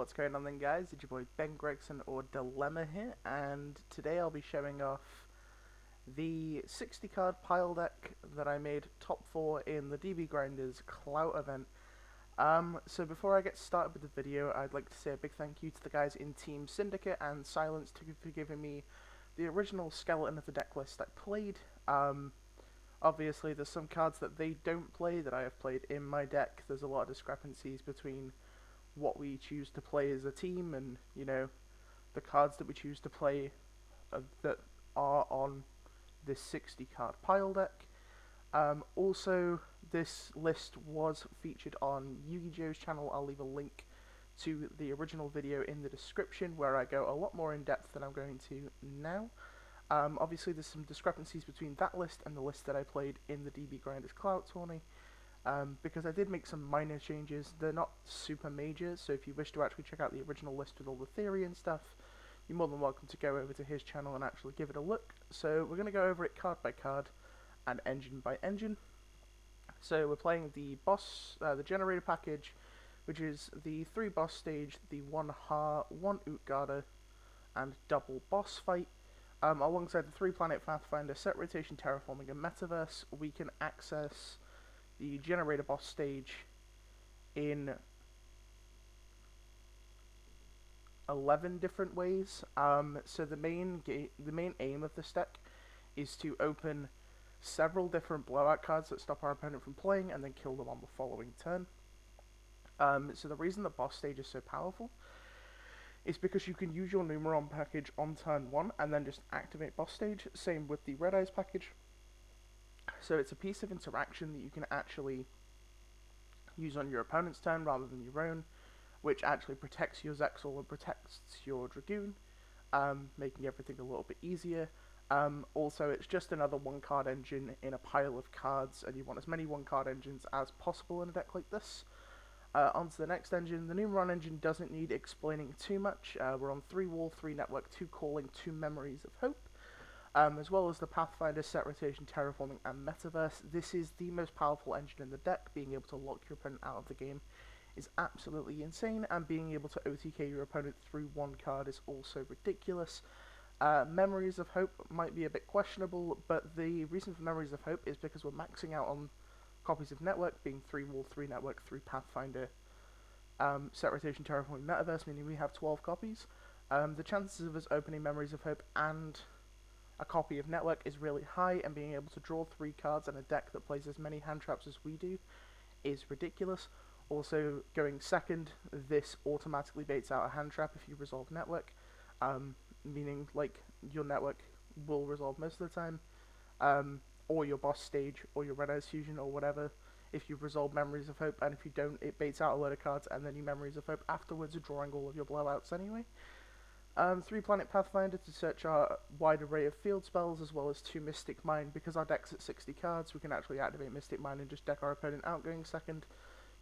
What's going on then, guys? It's your boy Ben Gregson or Dilemma here, and today I'll be showing off the 60 card pile deck that I made top 4 in the DB Grinders Clout event. So before I get started with the video, I'd like to say a big thank you to the guys in Team Syndicate and Silence for giving me the original skeleton of the deck list I played. Obviously there's some cards that they don't play that I have played in my deck. There's a lot of discrepancies between what we choose to play as a team and, you know, the cards that we choose to play that are on this 60 card pile deck. Also, this list was featured on Yu-Gi-Oh's channel. I'll leave a link to the original video in the description where I go a lot more in depth than I'm going to now. Obviously there's some discrepancies between that list and the list that I played in the DB Grinders Clout Tourney. Because I did make some minor changes. They're not super major, so if you wish to actually check out the original list with all the theory and stuff, you're more than welcome to go over to his channel and actually give it a look. So we're going to go over it card by card and engine by engine. So we're playing the boss, the Generaider package, which is the 3 boss stage, the 1 Ha, 1 Utgarda, and double boss fight. Alongside the 3 planet Pathfinder, set rotation, terraforming, and metaverse, we can access the Generaider boss stage in 11 different ways. So the main aim of this deck is to open several different blowout cards that stop our opponent from playing and then kill them on the following turn. So the reason the boss stage is so powerful is because you can use your Numeron package on turn 1 and then just activate boss stage. Same with the Red Eyes package. So it's a piece of interaction that you can actually use on your opponent's turn rather than your own, which actually protects your Zexal and protects your Dragoon, making everything a little bit easier. Also, it's just another 1-card engine in a pile of cards, and you want as many 1-card engines as possible in a deck like this. Onto the next engine. The Numeron engine doesn't need explaining too much. We're on 3 wall, 3 network, 2 calling, 2 memories of hope. As well as the Pathfinder, set rotation, terraforming, and metaverse. This is the most powerful engine in the deck. Being able to lock your opponent out of the game is absolutely insane, and being able to OTK your opponent through 1 card is also ridiculous. Memories of Hope might be a bit questionable, but the reason for Memories of Hope is because we're maxing out on copies of Network, being 3 wall, 3 network, 3 Pathfinder, set rotation, terraforming, metaverse, meaning we have 12 copies. The chances of us opening Memories of Hope and a copy of Network is really high, and being able to draw 3 cards in a deck that plays as many hand traps as we do is ridiculous. Also, going second, this automatically baits out a hand trap if you resolve Network, meaning like your Network will resolve most of the time, or your boss stage, or your Red Eyes Fusion, or whatever, if you resolve Memories of Hope, and if you don't, it baits out a load of cards, and then you Memories of Hope afterwards, drawing all of your blowouts anyway. 3 planet Pathfinder to search our wide array of field spells, as well as 2 Mystic Mine. Because our deck's at 60 cards, we can actually activate Mystic Mine and just deck our opponent out going second.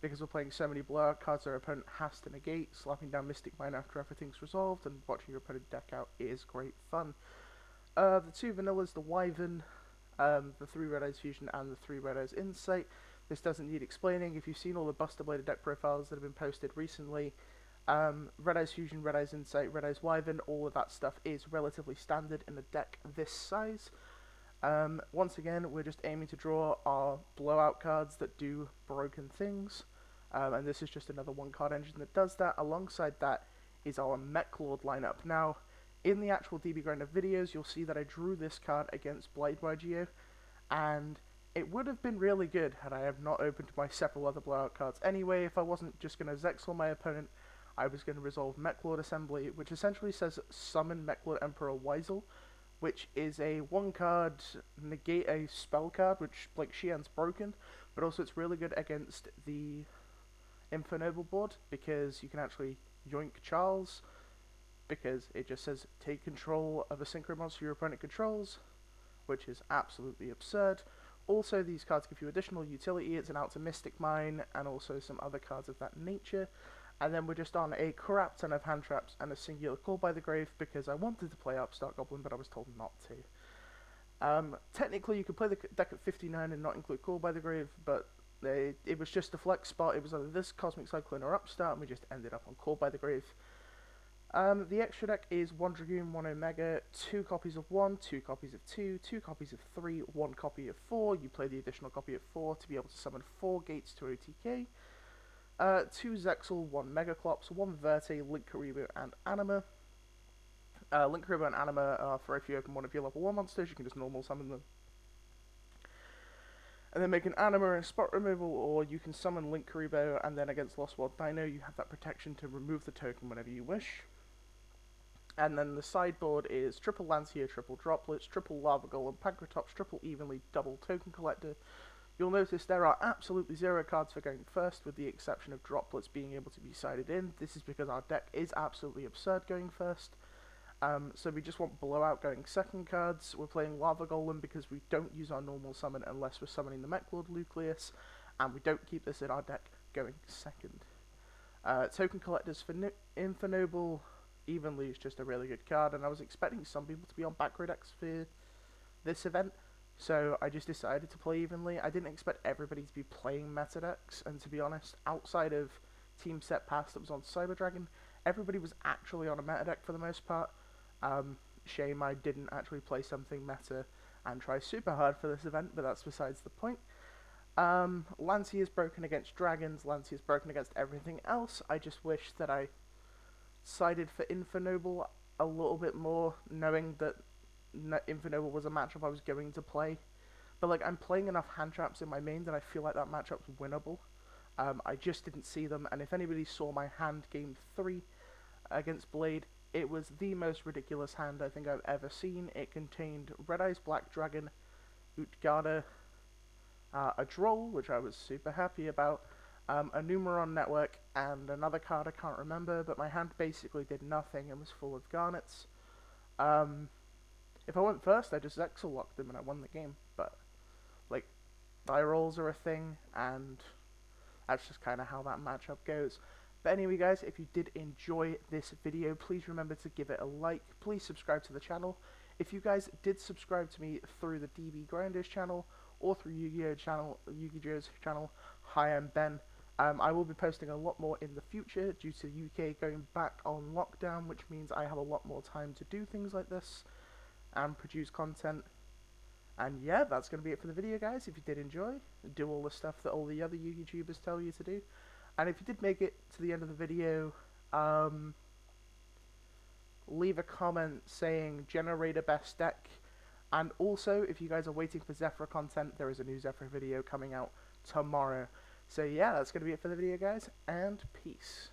Because we're playing so many blowout cards, our opponent has to negate. Slapping down Mystic Mine after everything's resolved and watching your opponent deck out is great fun. The 2 vanillas, the Wyvern, the 3 Red Eyes Fusion, and the 3 Red Eyes Insight. This doesn't need explaining. If you've seen all the Buster Bladed deck profiles that have been posted recently, Red Eyes Fusion, Red Eyes Insight, Red Eyes Wyvern, all of that stuff is relatively standard in a deck this size. Once again, we're just aiming to draw our blowout cards that do broken things, and this is just another 1-card engine that does that. Alongside that is our Meklord lineup. Now, in the actual DB Grinder videos, you'll see that I drew this card against Blade by Geo, and it would have been really good had I have not opened my several other blowout cards. Anyway, if I wasn't just going to Zexal my opponent, I was going to resolve Meklord Assembly, which essentially says summon Meklord Emperor Weisel, which is a 1-card negate a spell card, which, like, Xian's broken, but also it's really good against the Infernoble board, because you can actually yoink Charles, because it just says take control of a synchro monster your opponent controls, which is absolutely absurd. Also, these cards give you additional utility. It's an out to Mystic Mine, and also some other cards of that nature. And then we're just on a crap ton of hand traps and a singular Call by the Grave, because I wanted to play Upstart Goblin, but I was told not to. Technically, you could play the deck at 59 and not include Call by the Grave, but It was just a flex spot. It was either this Cosmic Cyclone or Upstart, and we just ended up on Call by the Grave. The extra deck is 1 Dragoon, 1 Omega, 2 copies of 1, 2 copies of 2, 2 copies of 3, 1 copy of 4. You play the additional copy of 4 to be able to summon 4 gates to OTK. 2 Zexal, 1 Megaclops, 1 Verte, Link Karibo, and Anima. Link Karibo and Anima are for if you open one of your level 1 monsters, you can just normal summon them. And then make an Anima and spot removal, or you can summon Link Karibo, and then against Lost World Dino, you have that protection to remove the token whenever you wish. And then the sideboard is triple Lancia, triple Droplets, triple Lava Golem, Pancratops, triple Evenly, double Token Collector. You'll notice there are absolutely 0 cards for going first, with the exception of Droplets being able to be sided in. This is because our deck is absolutely absurd going first. So we just want Blowout going second cards. We're playing Lava Golem because we don't use our normal summon unless we're summoning the Meklord Nucleus, and we don't keep this in our deck going second. Token Collectors for Infernoble. Evenly is just a really good card, and I was expecting some people to be on back row decks for this event, so I just decided to play Evenly. I didn't expect everybody to be playing meta decks, and to be honest, outside of Team Set Pass that was on Cyber Dragon, everybody was actually on a meta deck for the most part. Shame I didn't actually play something meta and try super hard for this event, but that's besides the point. Lancia is broken against dragons, Lancia is broken against everything else. I just wish that I sided for Infernoble a little bit more, knowing that Infernoble was a matchup I was going to play. But like, I'm playing enough hand traps in my main that I feel like that matchup's winnable. I just didn't see them, and if anybody saw my hand game 3 against Blade, it was the most ridiculous hand I think I've ever seen. It contained Red Eyes Black Dragon, Utgard, a Droll, which I was super happy about, a Numeron Network, and another card I can't remember, but my hand basically did nothing and was full of garnets. If I went first, I just Zexal locked them and I won the game, but, like, die rolls are a thing, and that's just kind of how that matchup goes. But anyway guys, if you did enjoy this video, please remember to give it a like, please subscribe to the channel. If you guys did subscribe to me through the DB Grinders channel, or through Yu-Gi-Oh's channel, hi, I'm Ben. I will be posting a lot more in the future due to the UK going back on lockdown, which means I have a lot more time to do things like this and produce content. And yeah, that's going to be it for the video guys. If you did enjoy, do all the stuff that all the other YouTubers tell you to do. And if you did make it to the end of the video, leave a comment saying Generaider best deck. And also, if you guys are waiting for Zephyr content, there is a new Zephyr video coming out tomorrow. So yeah, that's going to be it for the video guys, and peace.